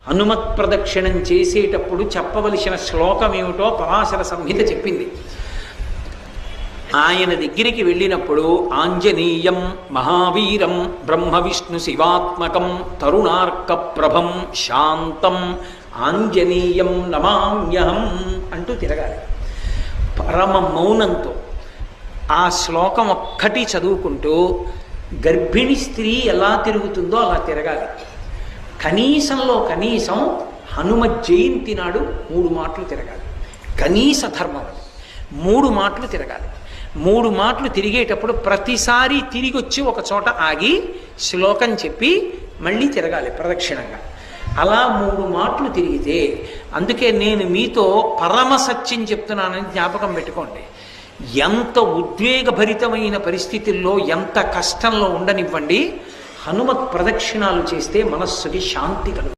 హనుమత్ ప్రదక్షిణం చేసేటప్పుడు చెప్పవలసిన శ్లోకం ఏమిటో పరాశర సంహిత చెప్పింది. ఆయన దగ్గరికి వెళ్ళినప్పుడు ఆంజనేయం మహావీరం బ్రహ్మ విష్ణు శివాత్మకం తరుణార్క ప్రభం శాంతం ఆంజనేయం నమామ్యహం అంటూ తిరగాలి. పరమ మౌనంతో ఆ శ్లోకం ఒక్కటి చదువుకుంటూ గర్భిణీ స్త్రీ ఎలా తిరుగుతుందో అలా తిరగాలి. కనీసంలో కనీసం హనుమ జయంతి నాడు 3 మాటలు తిరగాలి. కనీస ధర్మం అది. 3 మాటలు తిరగాలి. 3 మాటలు తిరిగేటప్పుడు ప్రతిసారి తిరిగి వచ్చి ఒక చోట ఆగి శ్లోకం చెప్పి మళ్ళీ తిరగాలి ప్రదక్షిణంగా. అలా 3 మాటలు తిరిగితే, అందుకే నేను మీతో పరమ సత్యం చెప్తున్నానని జ్ఞాపకం పెట్టుకోండి. ఎంత ఉద్వేగభరితమైన పరిస్థితుల్లో, ఎంత కష్టంలో ఉండనివ్వండి, హనుమత్ ప్రదక్షిణాలు చేస్తే మనస్సుకి శాంతి కలుగుతుంది.